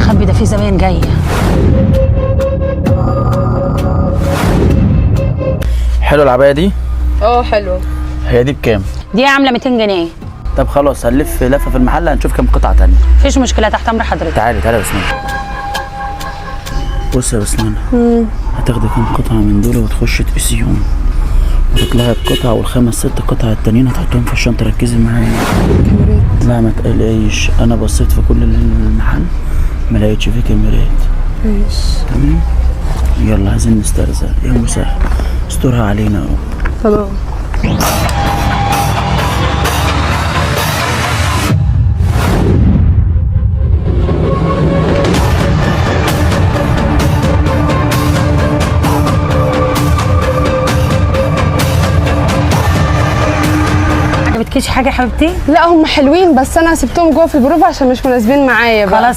خبي ده في زباين جايه. حلو العبايه دي؟ حلو. هي دي بكام؟ دي عامله 200 جنيه. طب خلاص هنلف لفه في المحل هنشوف كام قطعه تانية. مفيش مشكله، تحت امر حضرتك. تعالي يا بسمانه. بصي يا بسمانه، هتاخدي كام قطعه من دول وتخشي تقيسيهم وتطلعي القطعه والخمس ست قطع التانيين هتحطهم في الشنطه. ركزي معايا. لا ما تقلقيش، انا بصيت في كل المحل ما لقيتش فيه كاميرات. ماشي تمام. يلا عايزين نسترزق يا مسهل، استرها علينا اهو. خلاص. ما عجبتكيش حاجه يا حبيبتي؟ لا هم حلوين بس انا سبتهم جوه في البروف عشان مش مناسبين معايا بقى. خلاص